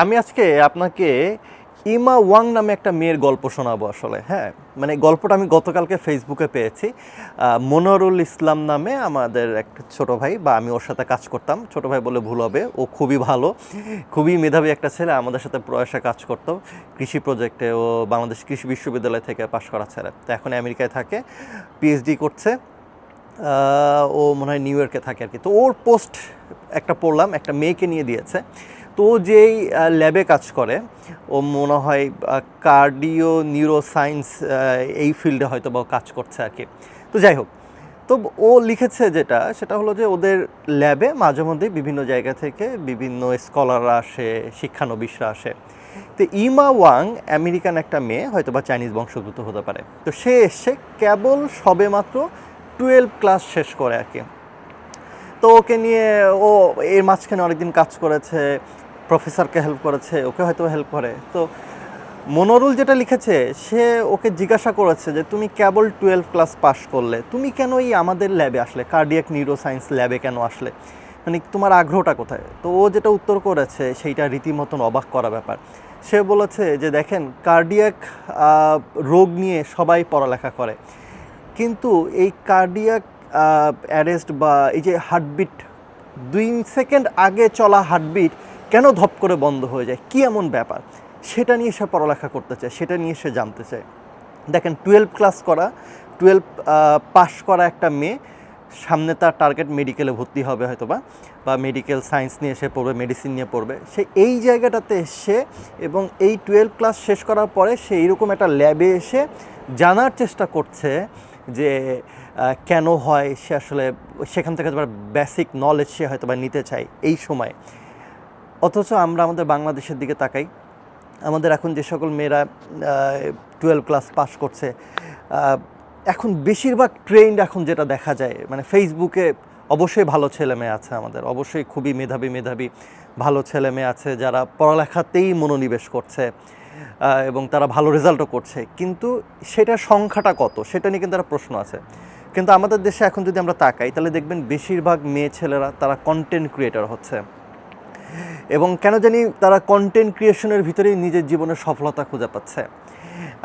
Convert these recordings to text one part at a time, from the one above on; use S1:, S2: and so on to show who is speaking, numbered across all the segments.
S1: আমি আজকে আপনাকে ইমা ওয়াং নামে একটা মেয়ের গল্প শোনাবো আসলে। হ্যাঁ, মানে গল্পটা আমি গতকালকে ফেসবুকে পেয়েছি। মনোয়ারুল ইসলাম নামে আমাদের একটা ছোট ভাই, বা আমি ওর সাথে কাজ করতাম, ছোট ভাই বলে ভুল হবে, ও খুবই ভালো, খুবই মেধাবী একটা ছেলে, আমাদের সাথে প্রয়াসে কাজ করতো কৃষি প্রজেক্টে। ও বাংলাদেশ কৃষি বিশ্ববিদ্যালয় থেকে পাশ করা ছেলে, তো এখন আমেরিকায় থাকে, পিএইচডি করছে। ও মনে হয় নিউ ইয়র্কে থাকে আর কি। তো ওর পোস্ট একটা পড়লাম, একটা মেয়েকে নিয়ে দিয়েছে। তো ও যেই ল্যাবে কাজ করে, ও মনে হয় কার্ডিও নিউরো সায়েন্স এই ফিল্ডে হয়তো বা ও কাজ করছে আর কি। তো যাই হোক, তো ও লিখেছে যেটা, সেটা হলো যে ওদের ল্যাবে মাঝে মধ্যে বিভিন্ন জায়গা থেকে বিভিন্ন স্কলাররা আসে, শিক্ষানবিশরা আসে। তো ইমা ওয়াং আমেরিকান একটা মেয়ে, হয়তো বা চাইনিজ বংশোদ্ভূত হতে পারে। তো সে এসছে কেবল সবেমাত্র 12 ক্লাস শেষ করে আর কি। তো ওকে নিয়ে ও এর মাঝখানে অনেকদিন কাজ করেছে, প্রফেসরকে হেল্প করেছে, ওকে হয়তো হেল্প করে। তো মনোরুল যেটা লিখেছে, সে ওকে জিজ্ঞাসা করেছে যে তুমি কেবল 12 ক্লাস পাস করলে, তুমি কেন এই আমাদের ল্যাবে আসলে, কার্ডিয়াক নিউরো সায়েন্স ল্যাবে কেন আসলে, মানে তোমার আগ্রহটা কোথায়? তো ও যেটা উত্তর করেছে সেইটা রীতিমতন অবাক করা ব্যাপার। সে বলেছে যে দেখেন, কার্ডিয়াক রোগ নিয়ে সবাই পড়ালেখা করে, কিন্তু এই কার্ডিয়াক অ্যারেস্ট বা এই যে হার্টবিট, 2 সেকেন্ড আগে চলা হার্টবিট কেন ধপ করে বন্ধ হয়ে যায়, কী এমন ব্যাপার, সেটা নিয়ে সে পড়ালেখা করতে চায়, সেটা নিয়ে সে জানতে চায়। দেখেন, 12 ক্লাস করা, 12 পাস করা একটা মেয়ে, সামনে তার টার্গেট মেডিকেলে ভর্তি হবে হয়তো বা মেডিকেল সায়েন্স নিয়ে সে পড়বে, মেডিসিন নিয়ে পড়বে, সে এই জায়গাটাতে এসে এবং এই 12 ক্লাস শেষ করার পরে সে এইরকম একটা ল্যাবে এসে জানার চেষ্টা করছে যে কেন হয়, সে আসলে সেখান থেকে বেসিক নলেজ সে হয়তো বা নিতে চায় এই সময়। অথচ আমরা আমাদের বাংলাদেশের দিকে তাকাই, আমাদের এখন যে সকল মেয়েরা 12 ক্লাস পাস করছে, এখন বেশিরভাগ ট্রেন্ড এখন যেটা দেখা যায়, মানে ফেসবুকে অবশ্যই ভালো ছেলে মেয়ে আছে, আমাদের অবশ্যই খুবই মেধাবী ভালো ছেলে মেয়ে আছে যারা পড়ালেখাতেই মনোনিবেশ করছে এবং তারা ভালো রেজাল্টও করছে, কিন্তু সেটার সংখ্যাটা কত সেটা নিয়ে কিন্তু একটা প্রশ্ন আছে। কিন্তু আমাদের দেশে এখন যদি আমরা তাকাই, তাহলে দেখবেন বেশিরভাগ মেয়ে ছেলেরা তারা কন্টেন্ট ক্রিয়েটর হচ্ছে, এবং কেন জানি তারা কন্টেন্ট ক্রিয়েশনের ভিতরেই নিজের জীবনের সফলতা খুঁজে পাচ্ছে।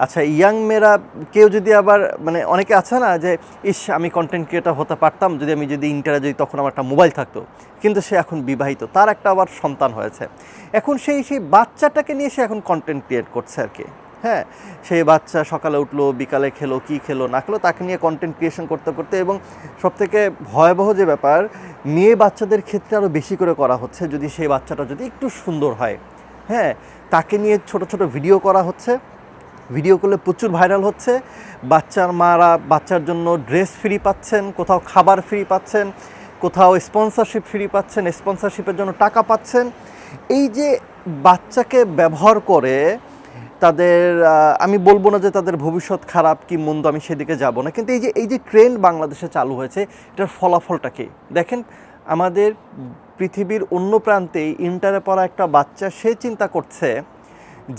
S1: আচ্ছা, ইয়াং মেয়েরা কেউ যদি আবার, মানে অনেকে আছে না যে ইস, আমি কন্টেন্ট ক্রিয়েটর হতে পারতাম যদি ইন্টারে যদি তখন আমার একটা মোবাইল থাকতো, কিন্তু সে এখন বিবাহিত, তার একটা আবার সন্তান হয়েছে, এখন সেই বাচ্চাটাকে নিয়ে সে এখন কন্টেন্ট ক্রিয়েট করছে আর কি। হ্যাঁ, সেই বাচ্চা সকালে উঠলো, বিকালে খেলো, কি খেলো না খেলো, তাকে নিয়ে কন্টেন্ট ক্রিয়েশন করতে করতে, এবং সবথেকে ভয়াবহ যে ব্যাপার, মেয়ে বাচ্চাদের ক্ষেত্রে আরও বেশি করে করা হচ্ছে, যদি সেই বাচ্চাটা যদি একটু সুন্দর হয়, হ্যাঁ, তাকে নিয়ে ছোট ছোট ভিডিও করা হচ্ছে, ভিডিও করলে প্রচুর ভাইরাল হচ্ছে, বাচ্চার মারা বাচ্চার জন্য ড্রেস ফ্রি পাচ্ছেন, কোথাও খাবার ফ্রি পাচ্ছেন, কোথাও স্পন্সরশিপ ফ্রি পাচ্ছেন, স্পন্সরশিপের জন্য টাকা পাচ্ছেন। এই যে বাচ্চাকে ব্যবহার করে তাদের, আমি বলবো না যে তাদের ভবিষ্যৎ খারাপ কি মন্দ, আমি সেদিকে যাব না, কিন্তু এই যে ট্রেন্ড বাংলাদেশে চালু হয়েছে, এটার ফলাফলটা কি দেখেন। আমাদের পৃথিবীর অন্য প্রান্তে ইন্টারে পড়া একটা বাচ্চা, সে চিন্তা করছে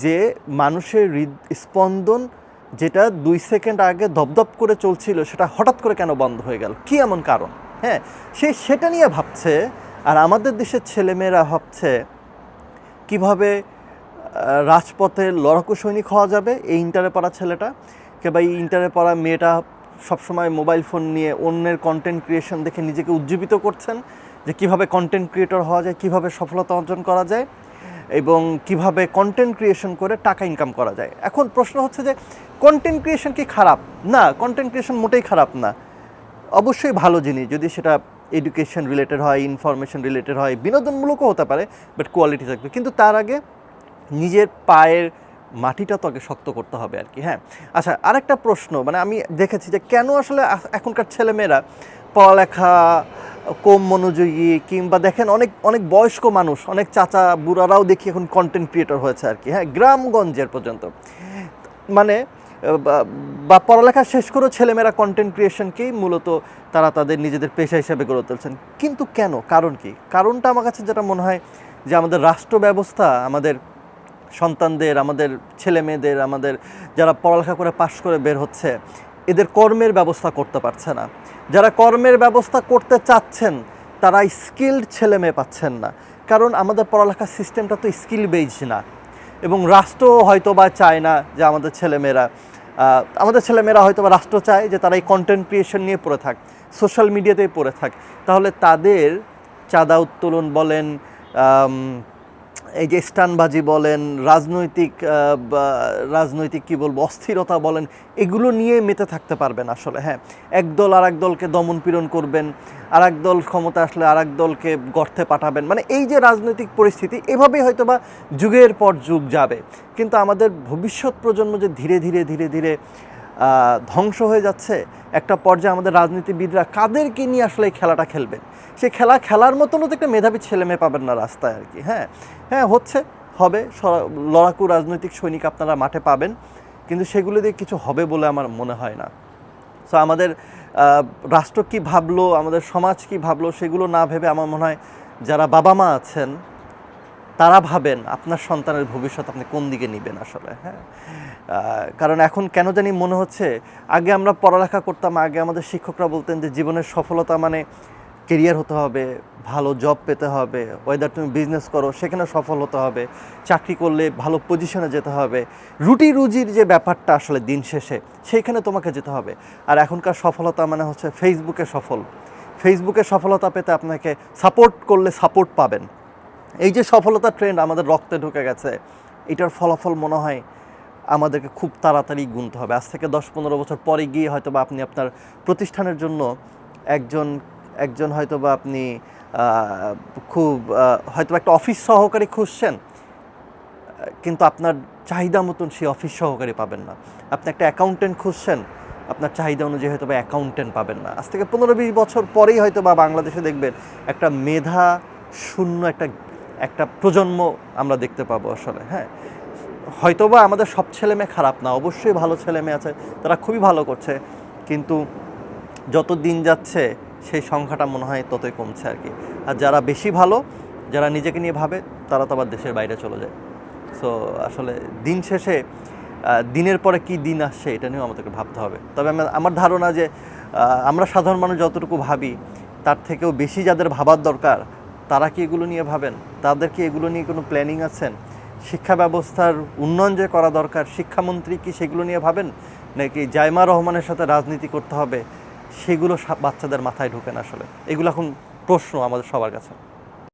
S1: যে মানুষের হৃদস্পন্দন যেটা 2 সেকেন্ড আগে দপদপ করে চলছিল, সেটা হঠাৎ করে কেন বন্ধ হয়ে গেল, কী এমন কারণ, হ্যাঁ, সেটা নিয়ে ভাবছে। আর আমাদের দেশের ছেলেমেয়েরা ভাবছে কিভাবে রাজপথে লড়াকু সৈনিক হওয়া যাবে। এই ইন্টারে পড়া ছেলেটা কিংবা এই ইন্টারে পড়া মেয়েটা সবসময় মোবাইল ফোন নিয়ে অন্যের কন্টেন্ট ক্রিয়েশন দেখে নিজেকে উজ্জীবিত করছেন, যে কিভাবে কন্টেন্ট ক্রিয়েটর হওয়া যায়, কিভাবে সফলতা অর্জন করা যায়, এবং কিভাবে কন্টেন্ট ক্রিয়েশন করে টাকা ইনকাম করা যায়। এখন প্রশ্ন হচ্ছে যে কন্টেন্ট ক্রিয়েশন কি খারাপ? না, কন্টেন্ট ক্রিয়েশন মোটেই খারাপ না, অবশ্যই ভালো জিনিস, যদি সেটা এডুকেশন রিলেটেড হয়, ইনফরমেশন রিলেটেড হয়, বিনোদনমূলকও হতে পারে, বাট কোয়ালিটি থাকবে। কিন্তু তার আগে নিজের পায়ের মাটিটা তো আগে শক্ত করতে হবে আর কি। হ্যাঁ, আচ্ছা, আরেকটা প্রশ্ন, মানে আমি দেখেছি যে কেন আসলে এখনকার ছেলেমেয়েরা পড়ালেখা কম মনোযোগী, কিংবা দেখেন অনেক অনেক বয়স্ক মানুষ, অনেক চাচা বুড়ারাও দেখি এখন কন্টেন্ট ক্রিয়েটর হয়েছে আর কি। হ্যাঁ, গ্রামগঞ্জের পর্যন্ত, মানে বা পড়ালেখা শেষ করেও ছেলেমেয়েরা কন্টেন্ট ক্রিয়েশনকেই মূলত তারা তাদের নিজেদের পেশা হিসেবে গড়ে তুলছেন। কিন্তু কেন, কারণ কি? কারণটা আমার কাছে যেটা মনে হয় যে আমাদের রাষ্ট্র ব্যবস্থা আমাদের সন্তানদের, আমাদের ছেলে মেয়েদের, আমাদের যারা পড়ালেখা করে পাশ করে বের হচ্ছে, এদের কর্মের ব্যবস্থা করতে পারছে না। যারা কর্মের ব্যবস্থা করতে চাচ্ছেন, তারা স্কিল্ড ছেলে মেয়ে পাচ্ছেন না। কারণ আমাদের পড়ালেখার সিস্টেমটা তো স্কিল বেসড না, এবং রাষ্ট্র হয়তো বা চায় না যে আমাদের ছেলেমেয়েরা হয়তো বা রাষ্ট্র চায় যে তারা এই কন্টেন্ট ক্রিয়েশন নিয়ে পড়ে থাক, সোশ্যাল মিডিয়াতেই পড়ে থাক। তাহলে তাদের চাঁদা উত্তোলন বলেন, এই যে স্টানবাজি বলেন, রাজনৈতিক কী বলবো অস্থিরতা বলেন, এগুলো নিয়ে মেতে থাকতে পারবেন আসলে। হ্যাঁ, একদল আর এক দলকে দমন পীড়ন করবেন, আর এক দল ক্ষমতা আসলে আর এক দলকে গর্তে পাঠাবেন, মানে এই যে রাজনৈতিক পরিস্থিতি, এভাবেই হয়তো বা যুগের পর যুগ যাবে। কিন্তু আমাদের ভবিষ্যৎ প্রজন্ম যে ধীরে ধীরে ধীরে ধীরে ধ্বংস হয়ে যাচ্ছে, একটা পর্যায়ে আমাদের রাজনীতিবিদরা কাদেরকে নিয়ে আসলে এই খেলাটা খেলবেন, সে খেলার মতনও তো একটা মেধাবী ছেলে মেয়ে পাবেন না রাস্তায় আর কি। হ্যাঁ হ্যাঁ, হবে লড়াকু রাজনৈতিক সৈনিক আপনারা মাঠে পাবেন, কিন্তু সেগুলো দিয়ে কিছু হবে বলে আমার মনে হয় না। সো আমাদের রাষ্ট্র কী ভাবলো, আমাদের সমাজ কী ভাবলো, সেগুলো না ভেবে আমার মনে হয় যারা বাবা মা আছেন তারা ভাবেন আপনার সন্তানের ভবিষ্যৎ আপনি কোন দিকে নেবেন আসলে। হ্যাঁ, কারণ এখন কেন জানি মনে হচ্ছে, আগে আমরা পড়ালেখা করতাম, আগে আমাদের শিক্ষকরা বলতেন যে জীবনের সফলতা মানে কেরিয়ার হতে হবে, ভালো জব পেতে হবে, ওয়েদার তুমি বিজনেস করো সেখানে সফল হতে হবে, চাকরি করলে ভালো পজিশনে যেতে হবে, রুজির যে ব্যাপারটা আসলে দিন শেষে সেইখানে তোমাকে যেতে হবে। আর এখনকার সফলতা মানে হচ্ছে ফেসবুকে সফলতা পেতে আপনাকে সাপোর্ট করলে সাপোর্ট পাবেন। এই যে সফলতা ট্রেন্ড আমাদের রক্তে ঢুকে গেছে, এটার ফলাফল মনে হয় আমাদেরকে খুব তাড়াতাড়ি গুনতে হবে। আজ থেকে 10-15 বছর পরে গিয়ে হয়তো বা আপনি আপনার প্রতিষ্ঠানের জন্য একজন হয়তো বা আপনি খুব হয়তো একটা অফিস সহকারী খুঁজছেন, কিন্তু আপনার চাহিদা মতন সেই অফিস সহকারী পাবেন না। আপনি একটা অ্যাকাউন্টেন্ট খুঁজছেন, আপনার চাহিদা অনুযায়ী হয়তো বা অ্যাকাউন্টেন্ট পাবেন না। আজ থেকে 15-20 বছর পরেই হয়তো বা বাংলাদেশে দেখবেন একটা মেধা শূন্য একটা প্রজন্ম আমরা দেখতে পাবো আসলে। হ্যাঁ, হয়তোবা আমাদের সব ছেলে মেয়ে খারাপ না, অবশ্যই ভালো ছেলে মেয়ে আছে, তারা খুবই ভালো করছে, কিন্তু যত দিন যাচ্ছে সেই সংখ্যাটা মনে হয় ততই কমছে আর কি। আর যারা বেশি ভালো, যারা নিজেকে নিয়ে ভাবে, তারা তো আবার দেশের বাইরে চলে যায়। সো আসলে দিন শেষে দিনের পরে কি দিন আসছে এটা নিয়েও আমাদেরকে ভাবতে হবে। তবে আমার ধারণা যে আমরা সাধারণ মানুষ যতটুকু ভাবি তার থেকেও বেশি যাদের ভাবার দরকার, তারা কি এগুলো নিয়ে ভাবেন? তাদের কি এগুলো নিয়ে কোনো প্ল্যানিং আছেন? শিক্ষা ব্যবস্থার উন্নয়ন যে করা দরকার, শিক্ষামন্ত্রী কি সেগুলো নিয়ে ভাবেন? নাকি জাইমা রহমানের সাথে রাজনীতি করতে হবে, সেগুলো বাচ্চাদের মাথায় ঢোকে না আসলে। এগুলো এখন প্রশ্ন আমাদের সবার কাছে।